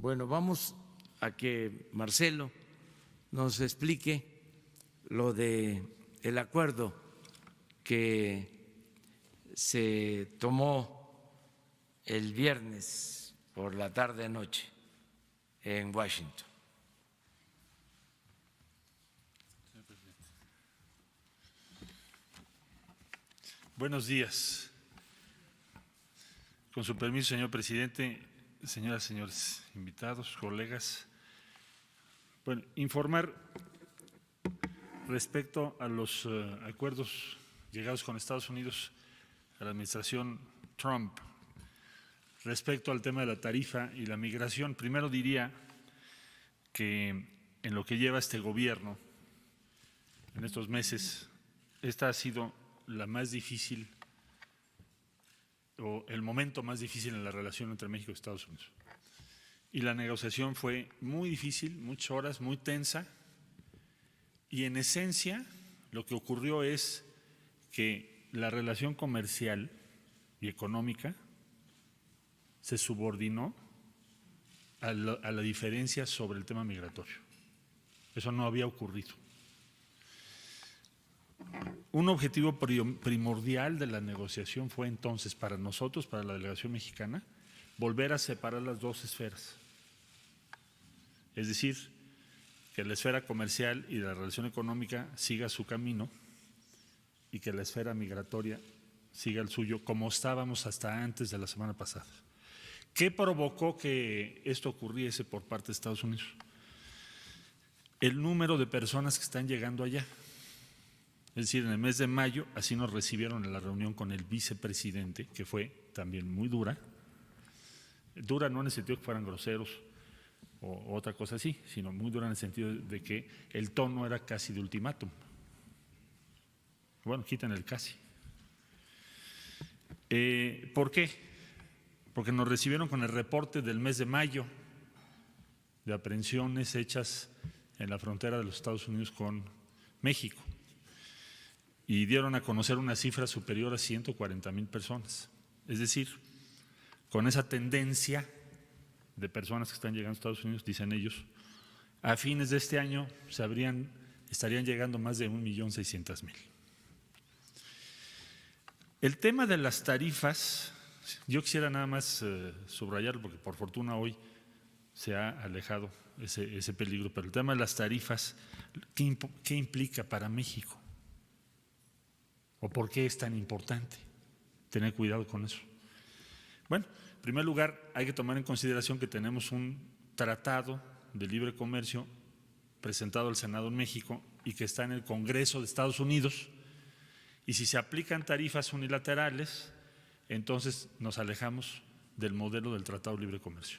Bueno, vamos a que Marcelo nos explique lo de el acuerdo que se tomó el viernes por la tarde-noche en Washington. Buenos días. Con su permiso, señor presidente, señoras y señores invitados, colegas. Bueno, informar respecto a los acuerdos llegados con Estados Unidos a la administración Trump respecto al tema de la tarifa y la migración. Primero diría que en lo que lleva este gobierno, en estos meses, esta ha sido la más difícil o el momento más difícil en la relación entre México y Estados Unidos. Y la negociación fue muy difícil, muchas horas, muy tensa, y en esencia lo que ocurrió es que la relación comercial y económica se subordinó a la diferencia sobre el tema migratorio. Eso no había ocurrido. Un objetivo primordial de la negociación fue entonces para nosotros, para la delegación mexicana, volver a separar las dos esferas. Es decir, que la esfera comercial y la relación económica siga su camino y que la esfera migratoria siga el suyo, como estábamos hasta antes de la semana pasada. ¿Qué provocó que esto ocurriese por parte de Estados Unidos? El número de personas que están llegando allá. Es decir, en el mes de mayo, así nos recibieron en la reunión con el vicepresidente, que fue también muy dura. Dura no en el sentido que fueran groseros o otra cosa así, sino muy dura en el sentido de que el tono era casi de ultimátum. Bueno, quitan el casi. ¿Por qué? Porque nos recibieron con el reporte del mes de mayo de aprehensiones hechas en la frontera de los Estados Unidos con México. Y dieron a conocer una cifra superior a 140,000 personas. Es decir, con esa tendencia de personas que están llegando a Estados Unidos, dicen ellos, a fines de este año estarían llegando más de 1,600,000. El tema de las tarifas, yo quisiera nada más subrayarlo porque por fortuna hoy se ha alejado ese peligro, pero el tema de las tarifas, ¿qué implica para México? ¿O por qué es tan importante tener cuidado con eso? Bueno, en primer lugar, hay que tomar en consideración que tenemos un tratado de libre comercio presentado al Senado en México y que está en el Congreso de Estados Unidos, y si se aplican tarifas unilaterales, entonces nos alejamos del modelo del Tratado de Libre Comercio.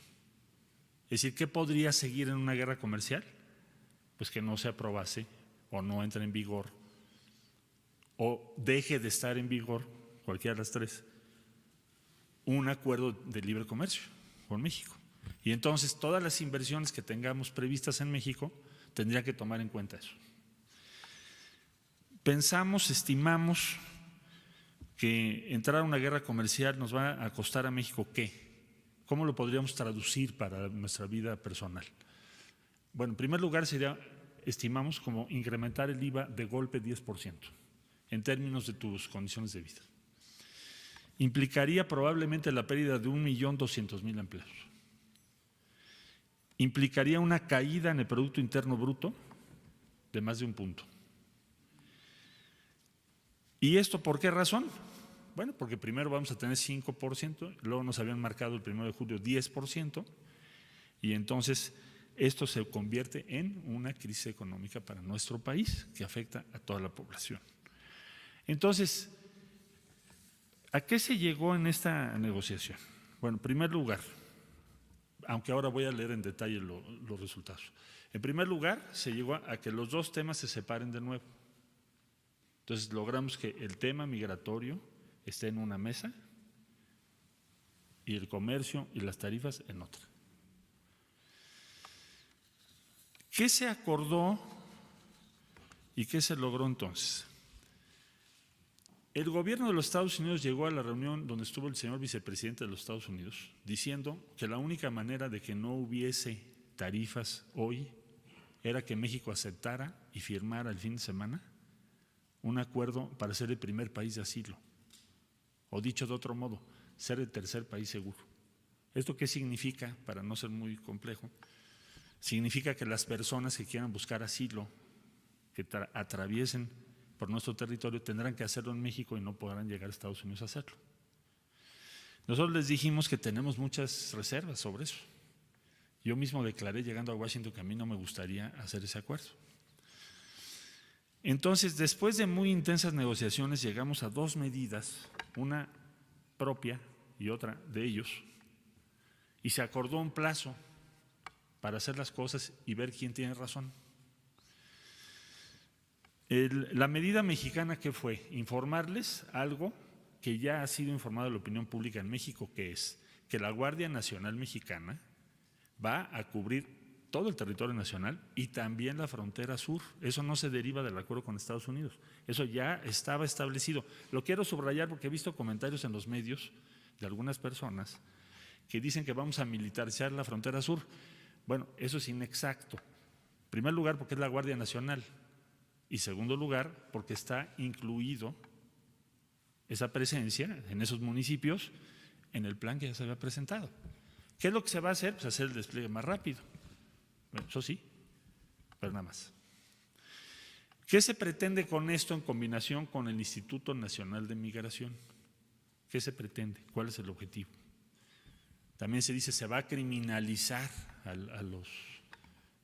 Es decir, ¿qué podría seguir en una guerra comercial? Pues que no se aprobase o no entre en vigor o deje de estar en vigor, cualquiera de las tres, un acuerdo de libre comercio con México. Y entonces todas las inversiones que tengamos previstas en México tendrían que tomar en cuenta eso. Estimamos que entrar a una guerra comercial nos va a costar a México ¿qué? ¿Cómo lo podríamos traducir para nuestra vida personal? Bueno, en primer lugar estimamos como incrementar el IVA de golpe 10%. En términos de tus condiciones de vida. Implicaría probablemente la pérdida de 1,200,000 empleos. Implicaría una caída en el Producto Interno Bruto de más de 1 punto. ¿Y esto por qué razón? Bueno, porque primero vamos a tener 5%, luego nos habían marcado el 1 de julio 10%, y entonces esto se convierte en una crisis económica para nuestro país que afecta a toda la población. Entonces, ¿a qué se llegó en esta negociación? Bueno, en primer lugar, aunque ahora voy a leer en detalle los resultados. En primer lugar, se llegó a que los dos temas se separen de nuevo. Entonces, logramos que el tema migratorio esté en una mesa y el comercio y las tarifas en otra. ¿Qué se acordó y qué se logró entonces? el gobierno de los Estados Unidos llegó a la reunión donde estuvo el señor vicepresidente de los Estados Unidos diciendo que la única manera de que no hubiese tarifas hoy era que México aceptara y firmara el fin de semana un acuerdo para ser el primer país de asilo, o dicho de otro modo, ser el tercer país seguro. ¿Esto qué significa? Para no ser muy complejo, significa que las personas que quieran buscar asilo, que atraviesen por nuestro territorio, tendrán que hacerlo en México y no podrán llegar a Estados Unidos a hacerlo. Nosotros les dijimos que tenemos muchas reservas sobre eso. Yo mismo declaré llegando a Washington que a mí no me gustaría hacer ese acuerdo. Entonces, después de muy intensas negociaciones, llegamos a dos medidas, una propia y otra de ellos, y se acordó un plazo para hacer las cosas y ver quién tiene razón. La medida mexicana, ¿qué fue? Informarles algo que ya ha sido informado a la opinión pública en México, que es que la Guardia Nacional Mexicana va a cubrir todo el territorio nacional y también la frontera sur. Eso no se deriva del acuerdo con Estados Unidos, eso ya estaba establecido. Lo quiero subrayar porque he visto comentarios en los medios de algunas personas que dicen que vamos a militarizar la frontera sur. Bueno, eso es inexacto. En primer lugar, porque es la Guardia Nacional, y segundo lugar, porque está incluido esa presencia en esos municipios en el plan que ya se había presentado. ¿Qué es lo que se va a hacer? Pues hacer el despliegue más rápido. Bueno, eso sí, pero nada más. ¿Qué se pretende con esto en combinación con el Instituto Nacional de Migración? ¿Qué se pretende? ¿Cuál es el objetivo? También se dice se va a criminalizar a los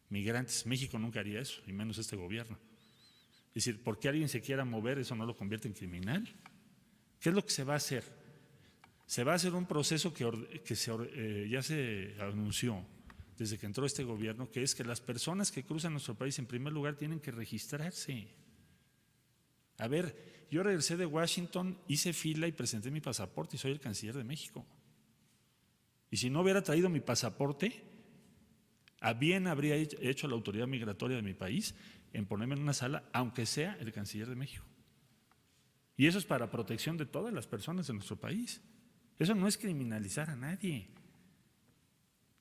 migrantes. México nunca haría eso, y menos este gobierno. Es decir, porque alguien se quiera mover, eso no lo convierte en criminal. ¿Qué es lo que se va a hacer? Se va a hacer un proceso que ya se anunció desde que entró este gobierno, que es que las personas que cruzan nuestro país en primer lugar tienen que registrarse. A ver, yo regresé de Washington, hice fila y presenté mi pasaporte y soy el canciller de México. Y si no hubiera traído mi pasaporte, a bien habría hecho la autoridad migratoria de mi país en ponerme en una sala, aunque sea el canciller de México. Y eso es para protección de todas las personas de nuestro país. Eso no es criminalizar a nadie.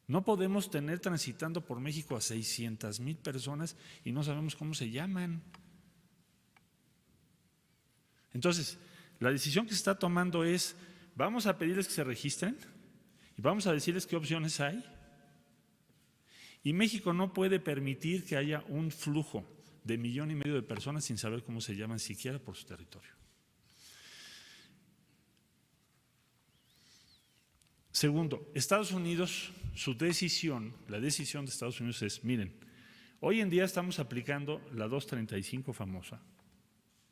No podemos tener transitando por México a 600,000 personas y no sabemos cómo se llaman. Entonces, la decisión que se está tomando es, vamos a pedirles que se registren y vamos a decirles qué opciones hay. Y México no puede permitir que haya un flujo de 1,5 millones de personas sin saber cómo se llaman siquiera por su territorio. Segundo, Estados Unidos, la decisión de Estados Unidos es, miren, hoy en día estamos aplicando la 235 famosa,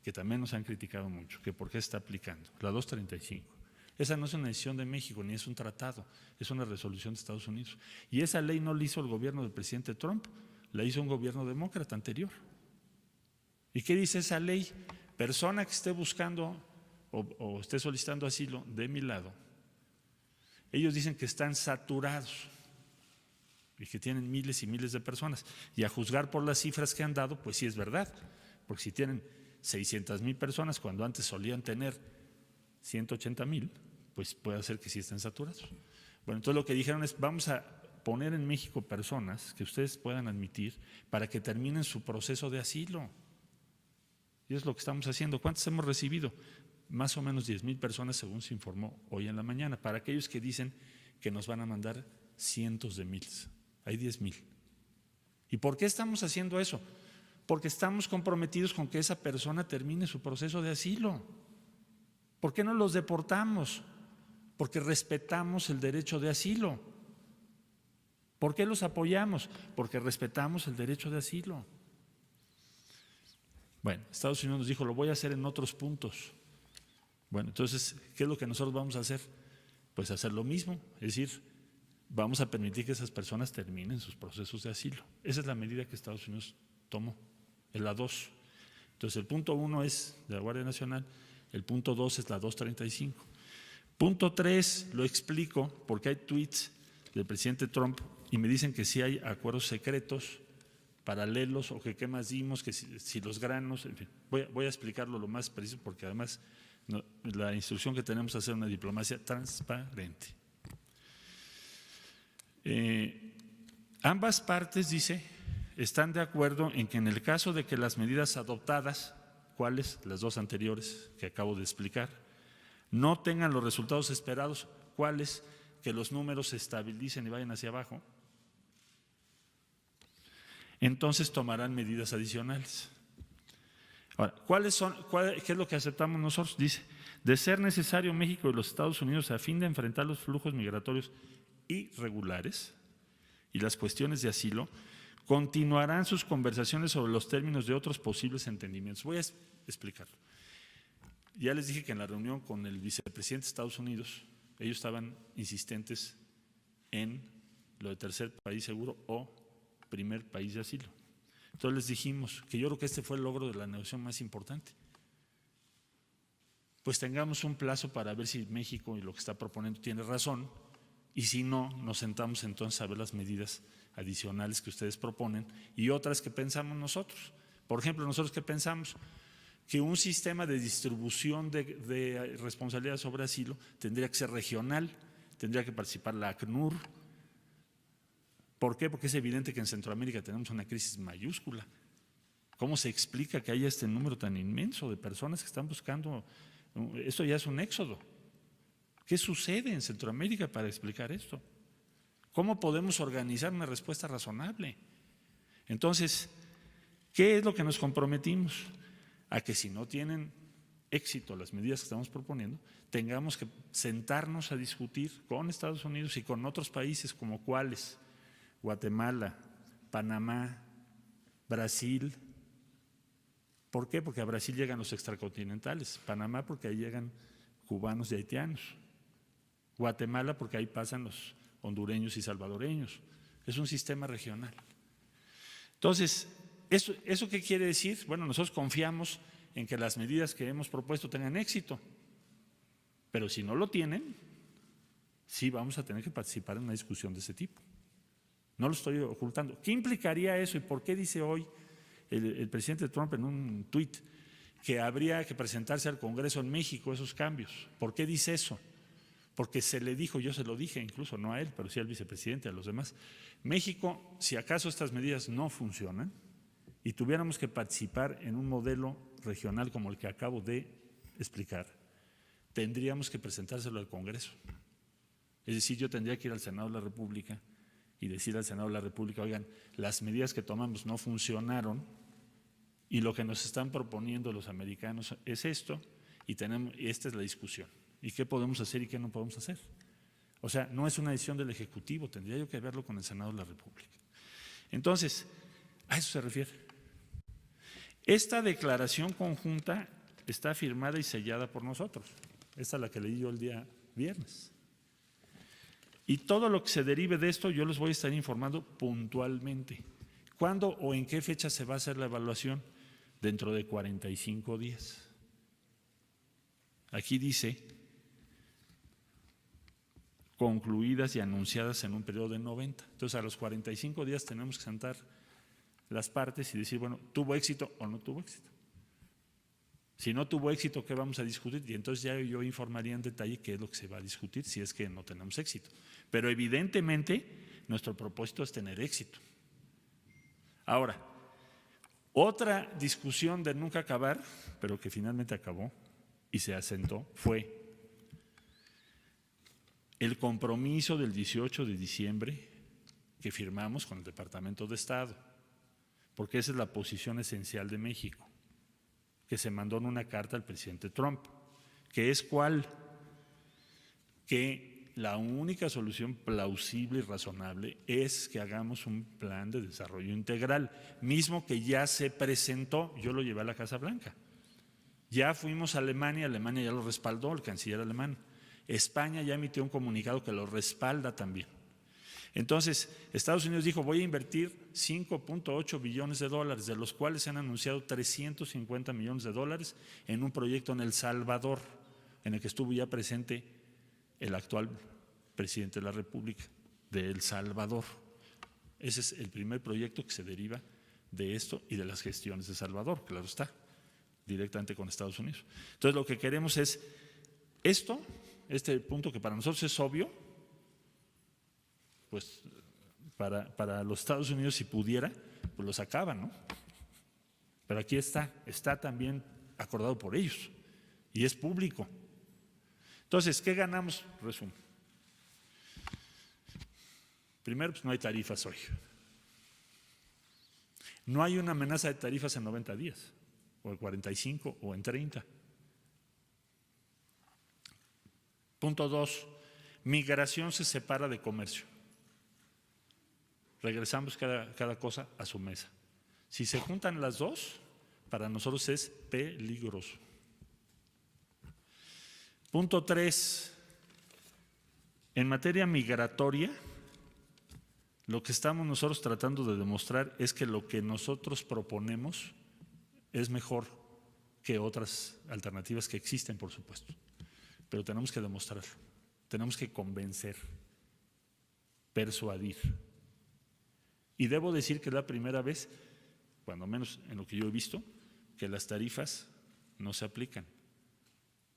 que también nos han criticado mucho, que por qué está aplicando, la 235. Esa no es una decisión de México, ni es un tratado, es una resolución de Estados Unidos. Y esa ley no la hizo el gobierno del presidente Trump, la hizo un gobierno demócrata anterior. ¿Y qué dice esa ley? Persona que esté buscando o esté solicitando asilo de mi lado, ellos dicen que están saturados y que tienen miles y miles de personas. Y a juzgar por las cifras que han dado, pues sí es verdad, porque si tienen 600,000 personas cuando antes solían tener 180,000, pues puede ser que sí estén saturados. Bueno, entonces lo que dijeron es, vamos a poner en México personas que ustedes puedan admitir para que terminen su proceso de asilo. Y es lo que estamos haciendo. ¿Cuántos hemos recibido? Más o menos 10,000 personas, según se informó hoy en la mañana. Para aquellos que dicen que nos van a mandar cientos de miles, hay 10,000. ¿Y por qué estamos haciendo eso? Porque estamos comprometidos con que esa persona termine su proceso de asilo. ¿Por qué no los deportamos? Porque respetamos el derecho de asilo. ¿Por qué los apoyamos? Porque respetamos el derecho de asilo. Bueno, Estados Unidos nos dijo, lo voy a hacer en otros puntos. Bueno, entonces, ¿qué es lo que nosotros vamos a hacer? Pues hacer lo mismo, es decir, vamos a permitir que esas personas terminen sus procesos de asilo. Esa es la medida que Estados Unidos tomó, es la 2. Entonces, el punto 1 es de la Guardia Nacional, el punto 2 es la 235. Punto 3, lo explico porque hay tweets del presidente Trump y me dicen que sí hay acuerdos secretos, paralelos, o que qué más dimos, que si los granos, en fin. Voy a explicarlo lo más preciso porque además La instrucción que tenemos es hacer una diplomacia transparente. Ambas partes, dice, están de acuerdo en que en el caso de que las medidas adoptadas, ¿cuáles? Las dos anteriores que acabo de explicar, no tengan los resultados esperados, ¿cuáles? Que los números se estabilicen y vayan hacia abajo, entonces tomarán medidas adicionales. Ahora, ¿qué es lo que aceptamos nosotros? Dice, de ser necesario, México y los Estados Unidos, a fin de enfrentar los flujos migratorios irregulares y las cuestiones de asilo, continuarán sus conversaciones sobre los términos de otros posibles entendimientos. Voy a explicarlo. Ya les dije que en la reunión con el vicepresidente de Estados Unidos, ellos estaban insistentes en lo de tercer país seguro o primer país de asilo. Entonces les dijimos que yo creo que este fue el logro de la negociación más importante. Pues tengamos un plazo para ver si México y lo que está proponiendo tiene razón, y si no, nos sentamos entonces a ver las medidas adicionales que ustedes proponen y otras que pensamos nosotros. Por ejemplo, nosotros que pensamos que un sistema de distribución de responsabilidad sobre asilo tendría que ser regional, tendría que participar la ACNUR. ¿Por qué? Porque es evidente que en Centroamérica tenemos una crisis mayúscula. ¿Cómo se explica que haya este número tan inmenso de personas que están buscando? Esto ya es un éxodo. ¿Qué sucede en Centroamérica para explicar esto? ¿Cómo podemos organizar una respuesta razonable? Entonces, ¿qué es lo que nos comprometimos? A que si no tienen éxito las medidas que estamos proponiendo, tengamos que sentarnos a discutir con Estados Unidos y con otros países como cuáles: Guatemala, Panamá, Brasil. ¿Por qué? Porque a Brasil llegan los extracontinentales, Panamá porque ahí llegan cubanos y haitianos, Guatemala porque ahí pasan los hondureños y salvadoreños. Es un sistema regional. Entonces, ¿eso qué quiere decir? Bueno, nosotros confiamos en que las medidas que hemos propuesto tengan éxito, pero si no lo tienen, sí vamos a tener que participar en una discusión de ese tipo. No lo estoy ocultando. ¿Qué implicaría eso y por qué dice hoy el presidente Trump en un tuit que habría que presentarse al Congreso en México esos cambios? ¿Por qué dice eso? Porque se le dijo, yo se lo dije incluso, no a él, pero sí al vicepresidente, a los demás. México, si acaso estas medidas no funcionan y tuviéramos que participar en un modelo regional como el que acabo de explicar, tendríamos que presentárselo al Congreso. Es decir, yo tendría que ir al Senado de la República y decir al Senado de la República, oigan, las medidas que tomamos no funcionaron y lo que nos están proponiendo los americanos es esto y esta es la discusión. ¿Y qué podemos hacer y qué no podemos hacer? O sea, no es una decisión del Ejecutivo, tendría yo que verlo con el Senado de la República. Entonces, a eso se refiere. Esta declaración conjunta está firmada y sellada por nosotros. Esta es la que leí yo el día viernes. Y todo lo que se derive de esto yo les voy a estar informando puntualmente. ¿Cuándo o en qué fecha se va a hacer la evaluación? Dentro de 45 días. Aquí dice, concluidas y anunciadas en un periodo de 90. Entonces, a los 45 días tenemos que sentar las partes y decir, bueno, ¿tuvo éxito o no tuvo éxito? Si no tuvo éxito, ¿qué vamos a discutir? Y entonces ya yo informaría en detalle qué es lo que se va a discutir si es que no tenemos éxito. Pero evidentemente nuestro propósito es tener éxito. Ahora, otra discusión de nunca acabar, pero que finalmente acabó y se asentó, fue el compromiso del 18 de diciembre que firmamos con el Departamento de Estado, porque esa es la posición esencial de México, que se mandó en una carta al presidente Trump, que es ¿cuál? Que la única solución plausible y razonable es que hagamos un plan de desarrollo integral, mismo que ya se presentó, yo lo llevé a la Casa Blanca. Ya fuimos a Alemania, Alemania ya lo respaldó, el canciller alemán. España ya emitió un comunicado que lo respalda también. Entonces, Estados Unidos dijo, voy a invertir 5.8 billones de dólares, de los cuales se han anunciado 350 millones de dólares en un proyecto en El Salvador, en el que estuvo ya presente el actual presidente de la República de El Salvador. Ese es el primer proyecto que se deriva de esto y de las gestiones de Salvador, claro está. directamente con Estados Unidos. Entonces lo que queremos es este punto que para nosotros es obvio, pues para los Estados Unidos, si pudiera, pues lo sacaban, ¿no? Pero aquí está también acordado por ellos y es público. Entonces, ¿qué ganamos? Resumo. Primero, pues no hay tarifas hoy. No hay una amenaza de tarifas en 90 días, o en 45, o en 30. Punto 2, migración se separa de comercio. Regresamos cada cosa a su mesa. Si se juntan las dos, para nosotros es peligroso. Punto 3, en materia migratoria, lo que estamos nosotros tratando de demostrar es que lo que nosotros proponemos es mejor que otras alternativas que existen, por supuesto. Pero tenemos que demostrarlo, tenemos que convencer, persuadir. Y debo decir que es la primera vez, cuando menos en lo que yo he visto, que las tarifas no se aplican.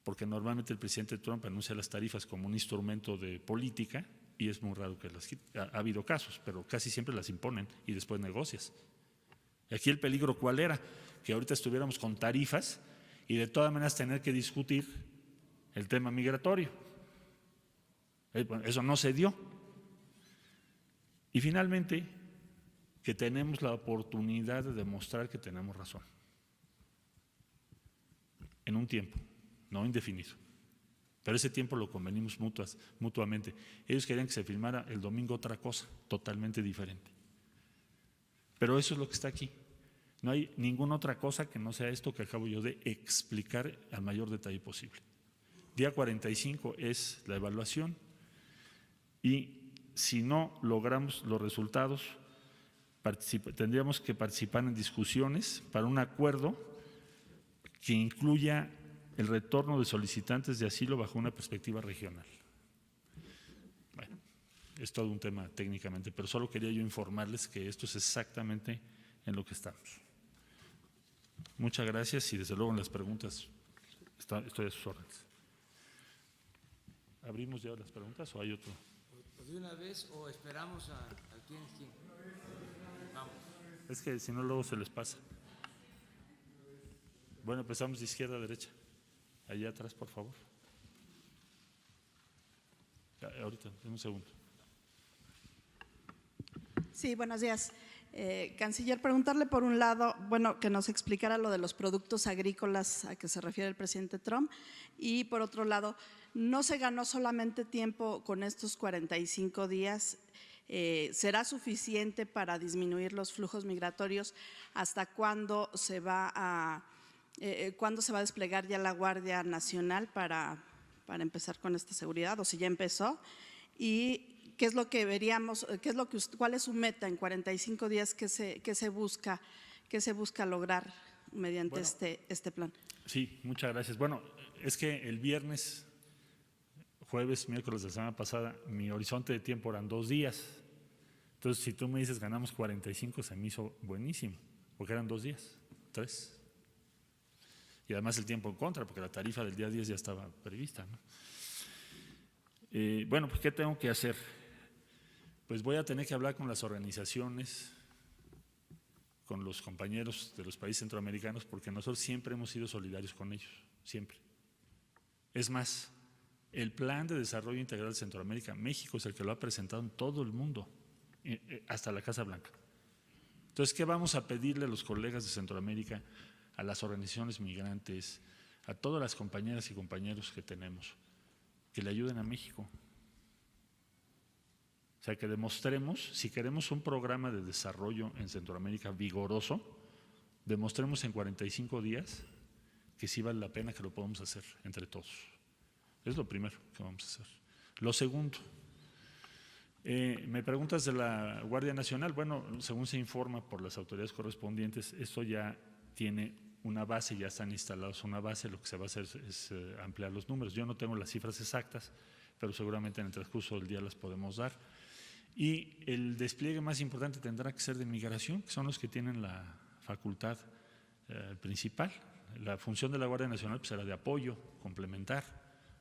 Porque normalmente el presidente Trump anuncia las tarifas como un instrumento de política y es muy raro que las quite. Ha habido casos, pero casi siempre las imponen y después negocias. Aquí el peligro, ¿cuál era? Que ahorita estuviéramos con tarifas y de todas maneras tener que discutir el tema migratorio. Eso no se dio. Y finalmente, que tenemos la oportunidad de demostrar que tenemos razón. En un tiempo, no indefinido. Pero ese tiempo lo convenimos mutuamente. Ellos querían que se firmara el domingo otra cosa, totalmente diferente. Pero eso es lo que está aquí. No hay ninguna otra cosa que no sea esto que acabo yo de explicar al mayor detalle posible. Día 45 es la evaluación y si no logramos los resultados, tendríamos que participar en discusiones para un acuerdo que incluya el retorno de solicitantes de asilo bajo una perspectiva regional. Bueno, es todo un tema técnicamente, pero solo quería yo informarles que esto es exactamente en lo que estamos. Muchas gracias y desde luego en las preguntas estoy a sus órdenes. ¿Abrimos ya las preguntas o hay otro? ¿De una vez o esperamos a quién es quién? Vamos. Es que si no luego se les pasa. Bueno, empezamos de izquierda a derecha. Allá atrás, por favor. Ahorita, en un segundo. Sí, buenos días. Canciller, preguntarle por un lado, bueno, que nos explicara lo de los productos agrícolas a que se refiere el presidente Trump y por otro lado, no se ganó solamente tiempo con estos 45 días, ¿será suficiente para disminuir los flujos migratorios? ¿Hasta cuándo se va a desplegar ya la Guardia Nacional para empezar con esta seguridad o si ya empezó? Y ¿qué es lo que veríamos? ¿Cuál es su meta en 45 días? ¿Qué se busca lograr mediante este plan? Sí, muchas gracias. Bueno, es que el viernes, jueves, miércoles de la semana pasada, mi horizonte de tiempo eran 2 días. Entonces, si tú me dices ganamos 45, se me hizo buenísimo, porque eran 2 días, 3. Y además el tiempo en contra, porque la tarifa del día 10 ya estaba prevista, ¿no? Bueno, pues ¿qué tengo que hacer? Pues voy a tener que hablar con las organizaciones, con los compañeros de los países centroamericanos, porque nosotros siempre hemos sido solidarios con ellos, siempre. Es más, el Plan de Desarrollo Integral de Centroamérica, México es el que lo ha presentado en todo el mundo, hasta la Casa Blanca. Entonces, ¿qué vamos a pedirle a los colegas de Centroamérica, a las organizaciones migrantes, a todas las compañeras y compañeros que tenemos? Que le ayuden a México. O sea, que demostremos, si queremos un programa de desarrollo en Centroamérica vigoroso, demostremos en 45 días que sí vale la pena, que lo podemos hacer entre todos. Es lo primero que vamos a hacer. Lo segundo, me preguntas de la Guardia Nacional. Bueno, según se informa por las autoridades correspondientes, esto ya tiene una base, ya están instalados una base, lo que se va a hacer es ampliar los números. Yo no tengo las cifras exactas, pero seguramente en el transcurso del día las podemos dar. Y el despliegue más importante tendrá que ser de migración, que son los que tienen la facultad principal, la función de la Guardia Nacional pues, era de apoyo, complementar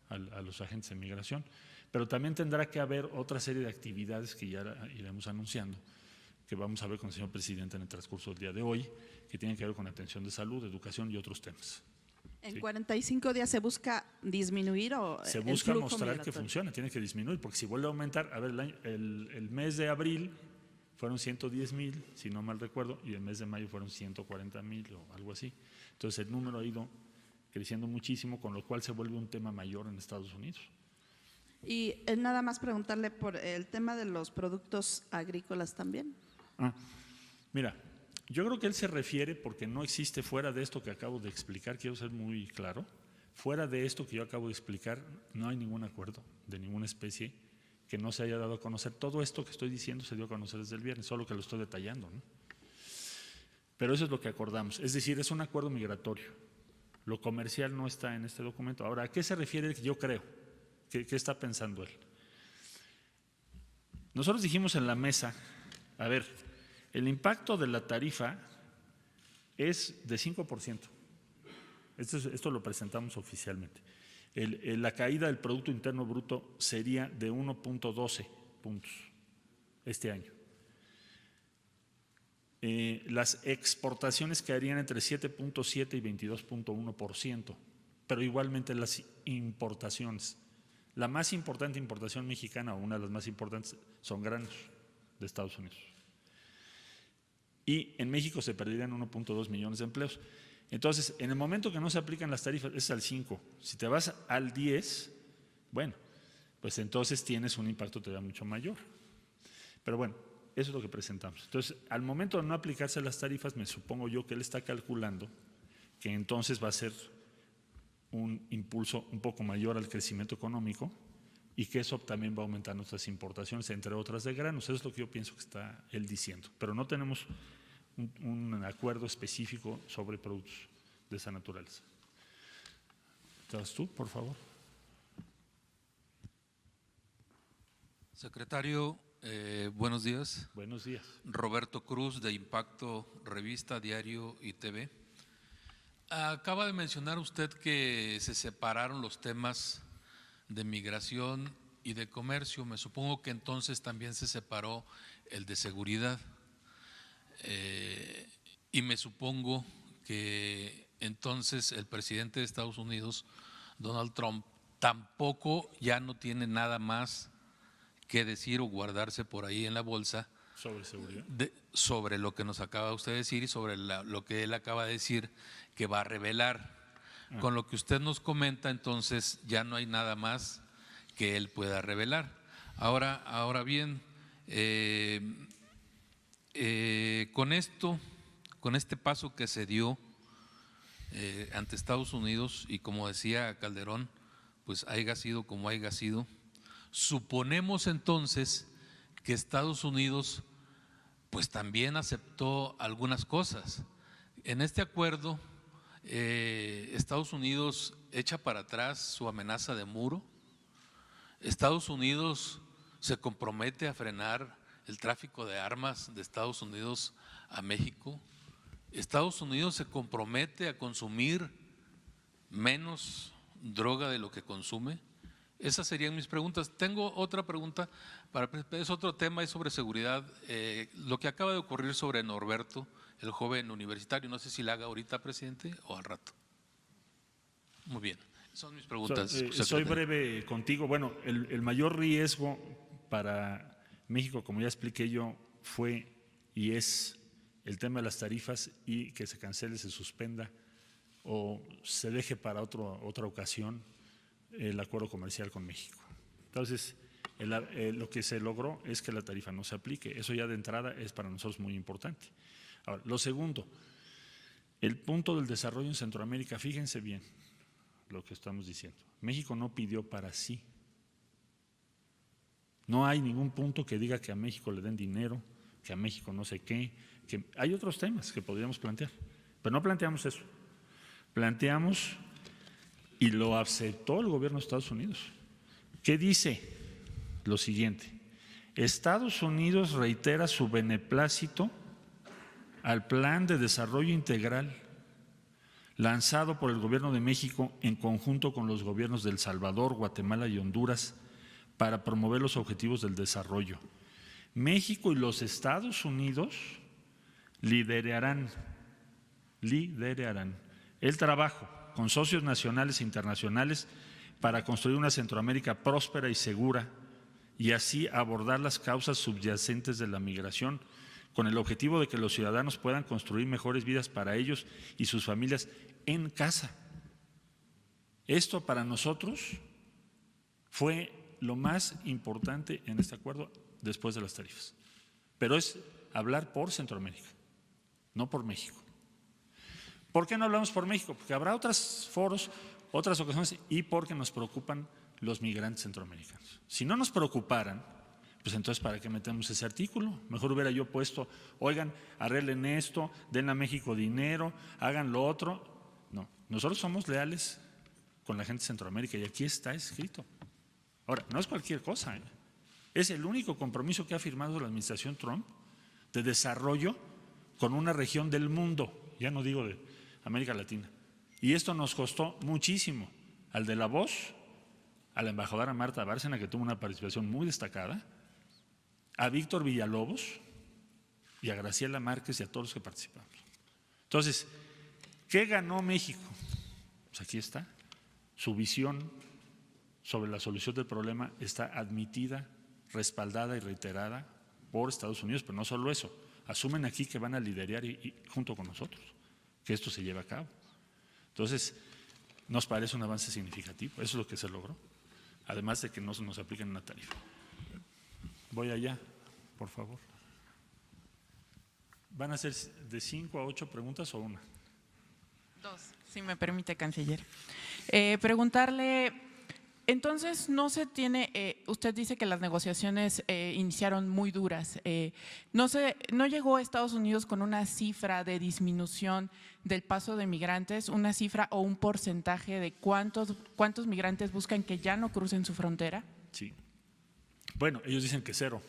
a los agentes de migración, pero también tendrá que haber otra serie de actividades que ya iremos anunciando, que vamos a ver con el señor presidente en el transcurso del día de hoy, que tienen que ver con atención de salud, educación y otros temas. ¿En Sí. 45 días se busca disminuir o Se el busca flujo mostrar que migratorio? funciona, tiene que disminuir, porque si vuelve a aumentar, a ver, el mes de abril fueron 110,000, si no mal recuerdo, y el mes de mayo fueron 140,000 o algo así. Entonces el número ha ido creciendo muchísimo, con lo cual se vuelve un tema mayor en Estados Unidos. Y nada más preguntarle por el tema de los productos agrícolas también. Mira, yo creo que él se refiere, porque no existe fuera de esto que acabo de explicar, quiero ser muy claro, fuera de esto que yo acabo de explicar, no hay ningún acuerdo de ninguna especie que no se haya dado a conocer. Todo esto que estoy diciendo se dio a conocer desde el viernes, solo que lo estoy detallando, ¿no? Pero eso es lo que acordamos, es decir, es un acuerdo migratorio. Lo comercial no está en este documento. Ahora, ¿a qué se refiere? Yo creo. ¿Qué está pensando él? Nosotros dijimos en la mesa, a ver, el impacto de la tarifa es de 5%. Esto lo presentamos oficialmente. La caída del Producto Interno Bruto sería de 1.12 puntos este año. Las exportaciones caerían entre 7.7 y 22.1%, pero igualmente las importaciones. La más importante importación mexicana, o una de las más importantes, son granos de Estados Unidos. Y en México se perderían 1.2 millones de empleos. Entonces, en el momento que no se aplican las tarifas, es al 5. Si te vas al 10, bueno, pues entonces tienes un impacto todavía mucho mayor. Pero bueno, eso es lo que presentamos. Entonces, al momento de no aplicarse las tarifas, me supongo yo que él está calculando que entonces va a ser un impulso un poco mayor al crecimiento económico y que eso también va a aumentar nuestras importaciones, entre otras de granos. Eso es lo que yo pienso que está él diciendo. Pero no tenemos un acuerdo específico sobre productos de esa naturaleza. ¿Estás tú, por favor? Secretario, buenos días. Buenos días. Roberto Cruz, de Impacto, Revista, Diario y TV. Acaba de mencionar usted que se separaron los temas de migración y de comercio. Me supongo que entonces también se separó el de seguridad. Y me supongo que entonces el presidente de Estados Unidos, Donald Trump, tampoco ya no tiene nada más que decir o guardarse por ahí en la bolsa Sobre seguridad. sobre lo que nos acaba usted de decir y sobre lo que él acaba de decir que va a revelar. Con lo que usted nos comenta, entonces ya no hay nada más que él pueda revelar. Ahora bien, con este paso que se dio ante Estados Unidos, y como decía Calderón, pues haya sido como haya sido, suponemos entonces que Estados Unidos pues también aceptó algunas cosas. En este acuerdo, Estados Unidos echa para atrás su amenaza de muro. Estados Unidos se compromete a frenar el tráfico de armas de Estados Unidos a México. Estados Unidos se compromete a consumir menos droga de lo que consume. Esas serían mis preguntas. Tengo otra pregunta, es otro tema, es sobre seguridad. Lo que acaba de ocurrir sobre Norberto, el joven universitario, no sé si la haga ahorita, presidente, o al rato. Muy bien, son mis preguntas. Soy breve contigo. Bueno, el mayor riesgo para México, como ya expliqué yo, fue y es el tema de las tarifas y que se cancele, se suspenda o se deje para otra ocasión el acuerdo comercial con México. Entonces, lo que se logró es que la tarifa no se aplique. Eso ya de entrada es para nosotros muy importante. Ahora, lo segundo, el punto del desarrollo en Centroamérica, fíjense bien lo que estamos diciendo. México no pidió para sí. No hay ningún punto que diga que a México le den dinero, que a México no sé qué, que hay otros temas que podríamos plantear, pero no planteamos eso. Planteamos, y lo aceptó el gobierno de Estados Unidos, que dice lo siguiente: Estados Unidos reitera su beneplácito al Plan de Desarrollo Integral, lanzado por el Gobierno de México en conjunto con los gobiernos de El Salvador, Guatemala y Honduras para promover los objetivos del desarrollo. México y los Estados Unidos liderarán el trabajo con socios nacionales e internacionales para construir una Centroamérica próspera y segura y así abordar las causas subyacentes de la migración con el objetivo de que los ciudadanos puedan construir mejores vidas para ellos y sus familias en casa. Esto para nosotros fue lo más importante en este acuerdo después de las tarifas. Pero es hablar por Centroamérica, no por México. ¿Por qué no hablamos por México? Porque habrá otros foros, otras ocasiones y porque nos preocupan los migrantes centroamericanos. Si no nos preocuparan, pues entonces ¿para qué metemos ese artículo? Mejor hubiera yo puesto, oigan, arreglen esto, den a México dinero, hagan lo otro. No, nosotros somos leales con la gente de Centroamérica y aquí está escrito. Ahora, no es cualquier cosa, ¿eh? Es el único compromiso que ha firmado la administración Trump de desarrollo con una región del mundo, ya no digo de América Latina. Y esto nos costó muchísimo al de La Voz, a la embajadora Marta Bárcena, que tuvo una participación muy destacada, a Víctor Villalobos y a Graciela Márquez y a todos los que participamos. Entonces, ¿qué ganó México? Pues aquí está. Su visión sobre la solución del problema está admitida, respaldada y reiterada por Estados Unidos, pero no solo eso. Asumen aquí que van a liderar y junto con nosotros, que esto se lleve a cabo. Entonces, nos parece un avance significativo. Eso es lo que se logró. Además de que no se nos apliquen una tarifa. Voy allá, por favor. ¿Van a ser de 5 a 8 preguntas o una? 2, si me permite, canciller. Preguntarle, entonces no se tiene, usted dice que las negociaciones iniciaron muy duras. ¿No llegó a Estados Unidos con una cifra de disminución del paso de migrantes, una cifra o un porcentaje de cuántos migrantes buscan que ya no crucen su frontera? Sí. Bueno, ellos dicen que cero.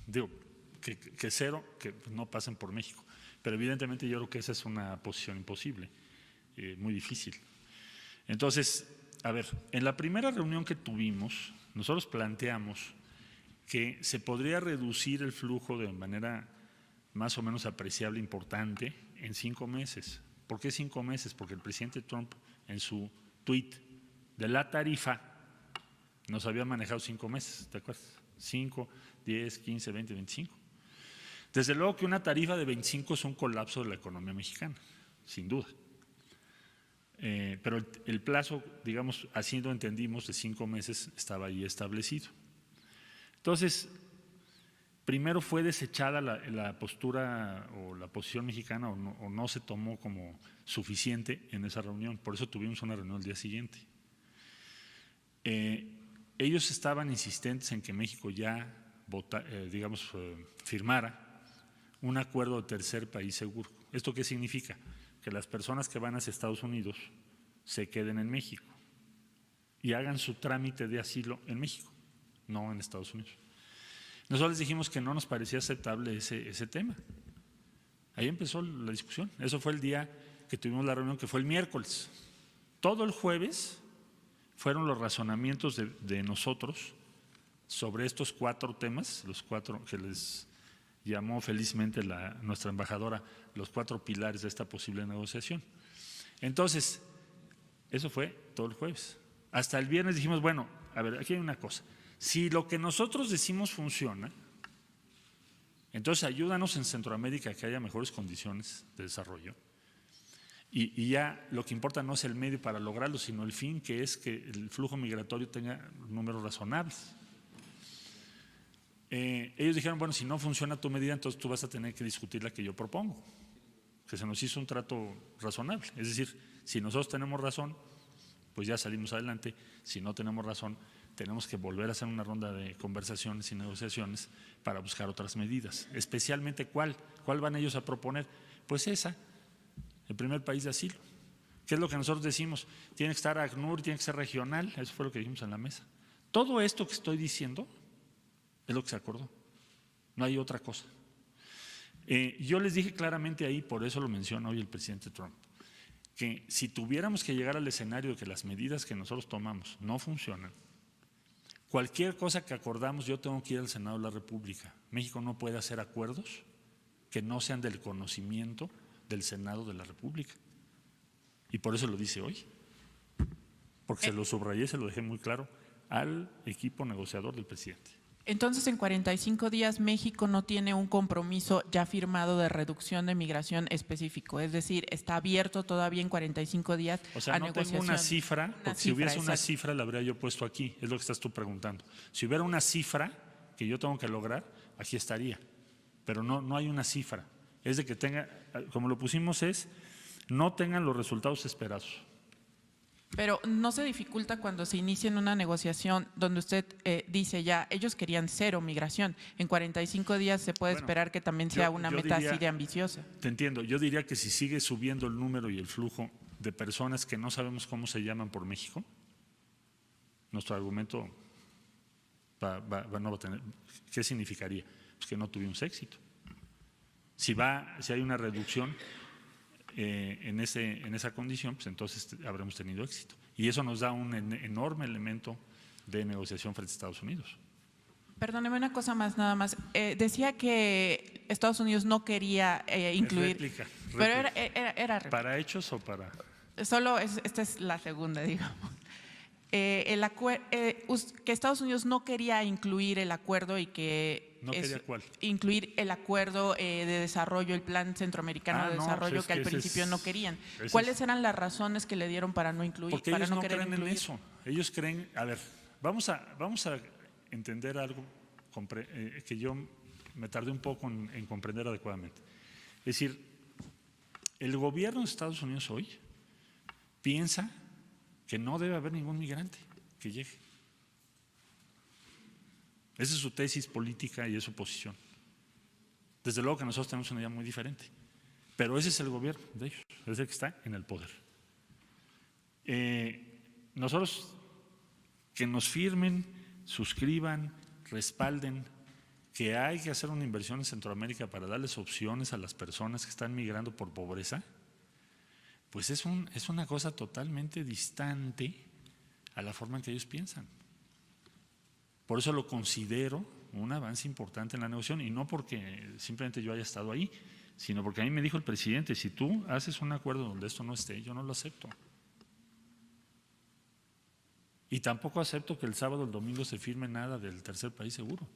Digo, que cero, que no pasen por México. Pero evidentemente yo creo que esa es una posición imposible, muy difícil. Entonces, a ver, en la primera reunión que tuvimos, nosotros planteamos que se podría reducir el flujo de manera más o menos apreciable, importante, en 5 meses. ¿Por qué 5 meses? Porque el presidente Trump en su tuit de la tarifa nos había manejado 5 meses, ¿te acuerdas? 5, 10, 15, 20, 25. Desde luego que una tarifa de 25 es un colapso de la economía mexicana, sin duda. Pero el plazo, digamos, así lo entendimos, de 5 meses estaba ahí establecido. Entonces, primero fue desechada la postura o la posición mexicana o no se tomó como suficiente en esa reunión, por eso tuvimos una reunión el día siguiente. Ellos estaban insistentes en que México ya firmara un acuerdo de tercer país seguro. ¿Esto qué significa? Que las personas que van hacia Estados Unidos se queden en México y hagan su trámite de asilo en México, no en Estados Unidos. Nosotros les dijimos que no nos parecía aceptable ese tema. Ahí empezó la discusión. Eso fue el día que tuvimos la reunión, que fue el miércoles. Todo el jueves fueron los razonamientos de nosotros sobre estos 4 temas, los 4 que les llamó felizmente nuestra embajadora los 4 pilares de esta posible negociación. Entonces, eso fue todo el jueves. Hasta el viernes dijimos, bueno, a ver, aquí hay una cosa. Si lo que nosotros decimos funciona, entonces ayúdanos en Centroamérica a que haya mejores condiciones de desarrollo. Y ya lo que importa no es el medio para lograrlo, sino el fin, que es que el flujo migratorio tenga números razonables. Ellos dijeron, bueno, si no funciona tu medida, entonces tú vas a tener que discutir la que yo propongo, que se nos hizo un trato razonable. Es decir, si nosotros tenemos razón, pues ya salimos adelante. Si no tenemos razón, tenemos que volver a hacer una ronda de conversaciones y negociaciones para buscar otras medidas. Especialmente, ¿cuál van ellos a proponer? Pues esa, el primer país de asilo. ¿Qué es lo que nosotros decimos? Tiene que estar ACNUR, tiene que ser regional. Eso fue lo que dijimos en la mesa. Todo esto que estoy diciendo es lo que se acordó. No hay otra cosa. Yo les dije claramente ahí, por eso lo menciona hoy el presidente Trump, que si tuviéramos que llegar al escenario de que las medidas que nosotros tomamos no funcionan, cualquier cosa que acordamos yo tengo que ir al Senado de la República. México no puede hacer acuerdos que no sean del conocimiento del Senado de la República. Y por eso lo dice hoy, porque se lo subrayé, se lo dejé muy claro al equipo negociador del presidente. Entonces, en 45 días, México no tiene un compromiso ya firmado de reducción de migración específico. Es decir, está abierto todavía en 45 días o sea, a no negociación. tengo una cifra, porque si hubiese una exacto. cifra la habría yo puesto aquí, es lo que estás tú preguntando. Si hubiera una cifra que yo tengo que lograr, aquí estaría. Pero no hay una cifra. Es de que tenga, como lo pusimos es, no tengan los resultados esperados. Pero no se dificulta cuando se inicia en una negociación donde usted dice ya, ellos querían 0 migración. En 45 días se puede esperar que también sea una meta así de ambiciosa. Te entiendo. Yo diría que si sigue subiendo el número y el flujo de personas que no sabemos cómo se llaman por México, nuestro argumento no va a tener. ¿Qué significaría? Pues que no tuvimos éxito. Si hay una reducción en esa condición, pues entonces habremos tenido éxito. Y eso nos da un enorme elemento de negociación frente a Estados Unidos. Perdóneme una cosa más, nada más. Decía que Estados Unidos no quería incluir… Réplica. Pero era réplica. ¿Para hechos o para...? Solo esta es la segunda, digamos. Que Estados Unidos no quería incluir el acuerdo y que… ¿No quería cuál? Incluir el acuerdo de desarrollo, el Plan Centroamericano de Desarrollo, pues que al principio no querían. es- ¿Cuáles eran las razones que le dieron para no incluir? Porque para ellos no querer creen incluir? en eso. Ellos creen, a ver, vamos a entender algo que yo me tardé un poco en comprender adecuadamente. Es decir, el gobierno de Estados Unidos hoy piensa que no debe haber ningún migrante que llegue. Esa es su tesis política y es su posición. Desde luego que nosotros tenemos una idea muy diferente, pero ese es el gobierno de ellos, es el que está en el poder. Nosotros que nos firmen, suscriban, respalden que hay que hacer una inversión en Centroamérica para darles opciones a las personas que están migrando por pobreza, pues es una cosa totalmente distante a la forma en que ellos piensan. Por eso lo considero un avance importante en la negociación, y no porque simplemente yo haya estado ahí, sino porque a mí me dijo el presidente, si tú haces un acuerdo donde esto no esté, yo no lo acepto. Y tampoco acepto que el sábado o el domingo se firme nada del tercer país seguro.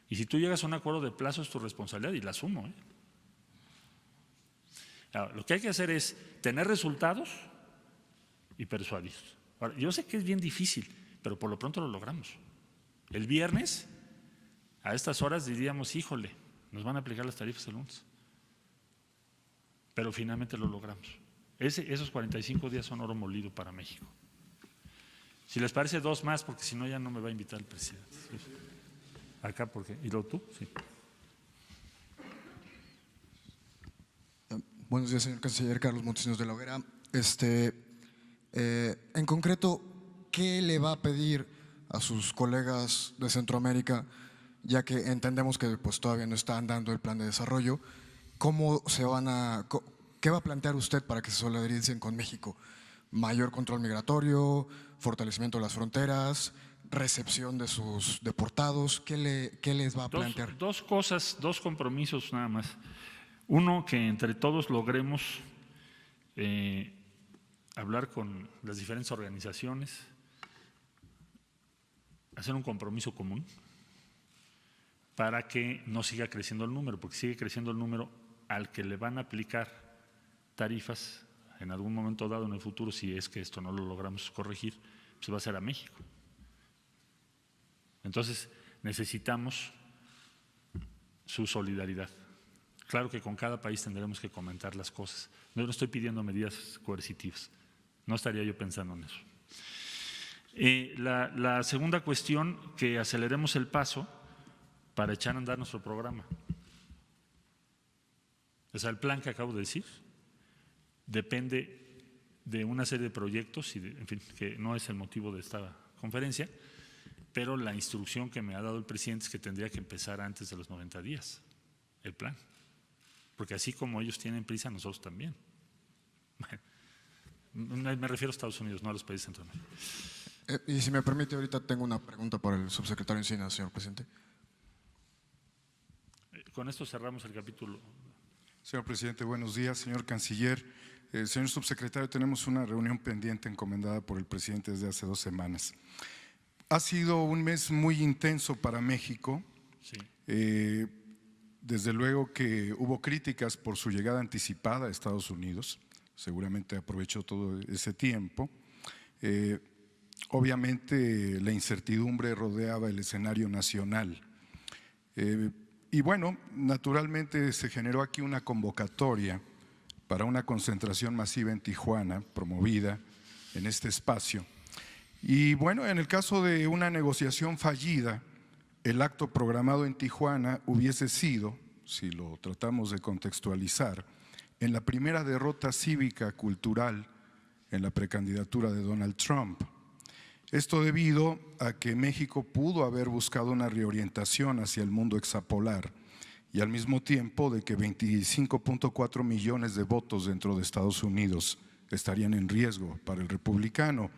Y si tú llegas a un acuerdo de plazo es tu responsabilidad y la asumo. Ahora, lo que hay que hacer es tener resultados y persuadir. Ahora, yo sé que es bien difícil, pero por lo pronto lo logramos. El viernes, a estas horas diríamos, híjole, nos van a aplicar las tarifas el lunes. Pero finalmente lo logramos. Esos 45 días son oro molido para México. Si les parece 2 más, porque si no ya no me va a invitar el presidente. Acá, porque ¿y luego tú? Sí. Buenos días, señor canciller. Carlos Montesinos de la Hoguera. En concreto, ¿qué le va a pedir a sus colegas de Centroamérica, ya que entendemos que pues, todavía no están dando el plan de desarrollo? ¿Qué va a plantear usted para que se solidaricen con México? ¿Mayor control migratorio, fortalecimiento de las fronteras, recepción de sus deportados? ¿Qué les va a plantear? Dos cosas, 2 compromisos nada más. Uno, que entre todos logremos hablar con las diferentes organizaciones, hacer un compromiso común para que no siga creciendo el número, porque sigue creciendo el número al que le van a aplicar tarifas en algún momento dado en el futuro, si es que esto no lo logramos corregir, pues va a ser a México. Entonces necesitamos su solidaridad. Claro que con cada país tendremos que comentar las cosas. Yo no estoy pidiendo medidas coercitivas, no estaría yo pensando en eso. La segunda cuestión, que aceleremos el paso para echar a andar nuestro programa. O sea, el plan que acabo de decir depende de una serie de proyectos, en fin, que no es el motivo de esta conferencia, pero la instrucción que me ha dado el presidente es que tendría que empezar antes de los 90 días, el plan. Porque así como ellos tienen prisa, nosotros también. Me refiero a Estados Unidos, no a los países centroamericanos. Y si me permite, ahorita tengo una pregunta para el subsecretario Encinas, señor presidente. Con esto cerramos el capítulo. Señor presidente, buenos días. Señor canciller, señor subsecretario, tenemos una reunión pendiente encomendada por el presidente desde hace 2 semanas. Ha sido un mes muy intenso para México. Sí. Desde luego que hubo críticas por su llegada anticipada a Estados Unidos. Seguramente aprovechó todo ese tiempo. Obviamente la incertidumbre rodeaba el escenario nacional. Y bueno, naturalmente se generó aquí una convocatoria para una concentración masiva en Tijuana, promovida en este espacio. Y bueno, en el caso de una negociación fallida, el acto programado en Tijuana hubiese sido, si lo tratamos de contextualizar, en la primera derrota cívica cultural en la precandidatura de Donald Trump. Esto debido a que México pudo haber buscado una reorientación hacia el mundo hexapolar y al mismo tiempo de que 25.4 millones de votos dentro de Estados Unidos estarían en riesgo para el republicano.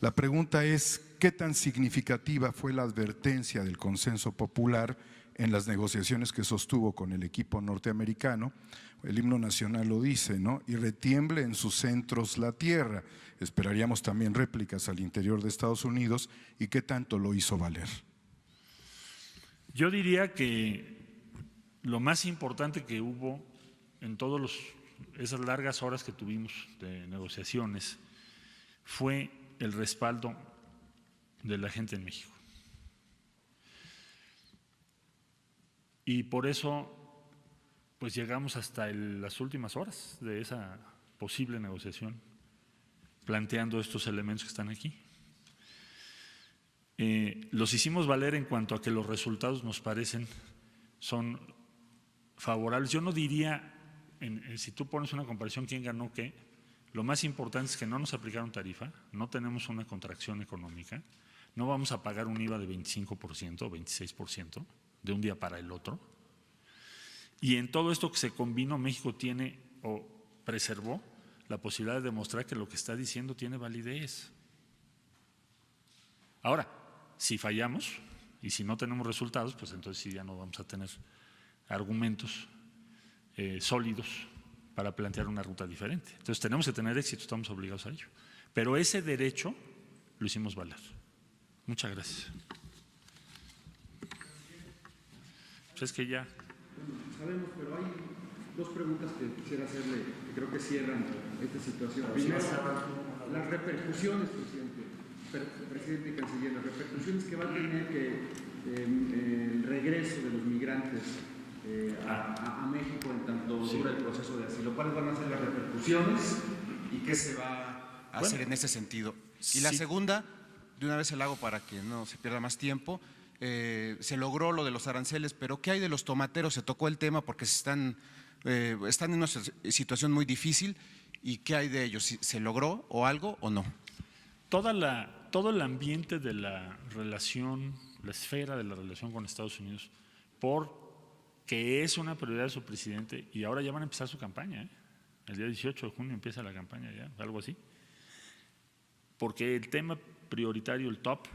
La pregunta es, ¿qué tan significativa fue la advertencia del consenso popular en las negociaciones que sostuvo con el equipo norteamericano? El himno nacional lo dice, ¿no? Y retiemble en sus centros la tierra. Esperaríamos también réplicas al interior de Estados Unidos. ¿Y qué tanto lo hizo valer? Yo diría que lo más importante que hubo en todas esas largas horas que tuvimos de negociaciones fue el respaldo de la gente en México. Y por eso pues llegamos hasta las últimas horas de esa posible negociación, planteando estos elementos que están aquí. Los hicimos valer en cuanto a que los resultados nos parecen son favorables. Yo no diría, si tú pones una comparación quién ganó qué, lo más importante es que no nos aplicaron tarifa, no tenemos una contracción económica, no vamos a pagar un IVA de 25% o 26% de un día para el otro. Y en todo esto que se combinó, México tiene o preservó la posibilidad de demostrar que lo que está diciendo tiene validez. Ahora, si fallamos y si no tenemos resultados, pues entonces sí ya no vamos a tener argumentos sólidos para plantear una ruta diferente. Entonces tenemos que tener éxito, estamos obligados a ello. Pero ese derecho lo hicimos valer. Muchas gracias. Pues es que ya… Sabemos, pero hay 2 preguntas que quisiera hacerle, que creo que cierran esta situación. Primero, las repercusiones, presidente y canciller, las repercusiones que va a tener el regreso de los migrantes a México en tanto dura el proceso de asilo. ¿Cuáles van a ser las repercusiones y qué se va a hacer en ese sentido? Y la segunda, de una vez se la hago para que no se pierda más tiempo. Se logró lo de los aranceles, pero ¿qué hay de los tomateros? Se tocó el tema porque están en una situación muy difícil. ¿Y qué hay de ellos? ¿Se logró o algo o no? Todo el ambiente de la relación, la esfera de la relación con Estados Unidos, porque es una prioridad de su presidente y ahora ya van a empezar su campaña. El día 18 de junio empieza la campaña ya, algo así. Porque el tema prioritario, el top,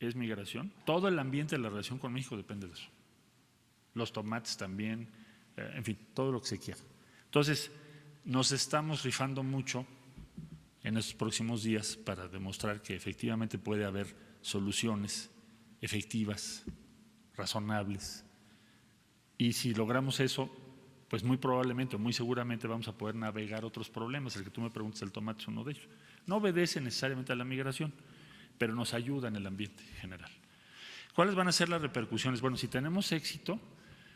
es migración. Todo el ambiente de la relación con México depende de eso. Los tomates también, en fin, todo lo que se quiera. Entonces, nos estamos rifando mucho en estos próximos días para demostrar que efectivamente puede haber soluciones efectivas, razonables. Y si logramos eso, pues muy probablemente o muy seguramente vamos a poder navegar otros problemas. El que tú me preguntas, el tomate es uno de ellos. No obedece necesariamente a la migración, pero nos ayuda en el ambiente general. ¿Cuáles van a ser las repercusiones? Bueno, si tenemos éxito,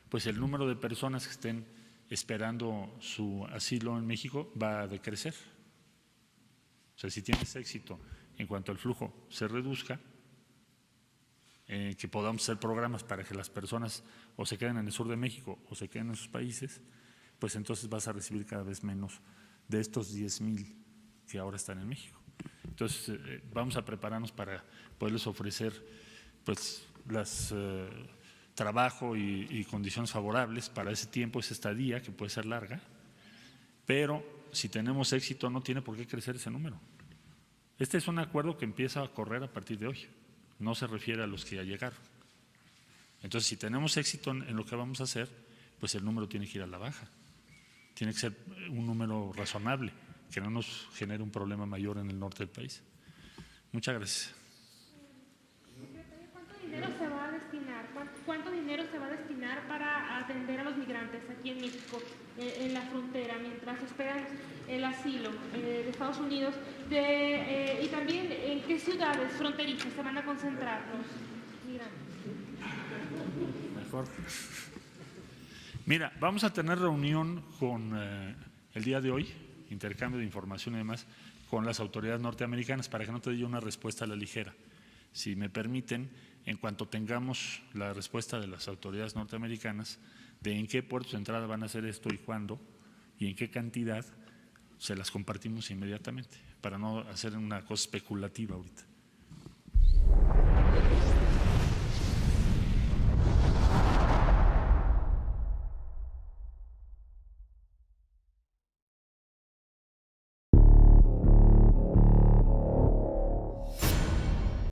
pues el número de personas que estén esperando su asilo en México va a decrecer. O sea, si tienes éxito en cuanto al flujo se reduzca, que podamos hacer programas para que las personas o se queden en el sur de México o se queden en sus países, pues entonces vas a recibir cada vez menos de estos 10,000 que ahora están en México. Entonces vamos a prepararnos para poderles ofrecer pues trabajo y condiciones favorables para ese tiempo, esa estadía que puede ser larga, pero si tenemos éxito, no tiene por qué crecer ese número. Este es un acuerdo que empieza a correr a partir de hoy, no se refiere a los que ya llegaron. Entonces, si tenemos éxito en lo que vamos a hacer, pues el número tiene que ir a la baja. Tiene que ser un número razonable, que no nos genere un problema mayor en el norte del país. Muchas gracias. ¿Cuánto dinero se va a destinar? ¿Cuánto dinero se va a destinar para atender a los migrantes aquí en México, en la frontera, mientras esperan el asilo de Estados Unidos? Y también, ¿en qué ciudades fronterizas se van a concentrar los migrantes? Mejor. Mira, vamos a tener reunión con el día de hoy, intercambio de información y demás, con las autoridades norteamericanas para que no te dé yo una respuesta a la ligera. Si me permiten, en cuanto tengamos la respuesta de las autoridades norteamericanas de en qué puertos de entrada van a hacer esto y cuándo y en qué cantidad, se las compartimos inmediatamente para no hacer una cosa especulativa ahorita.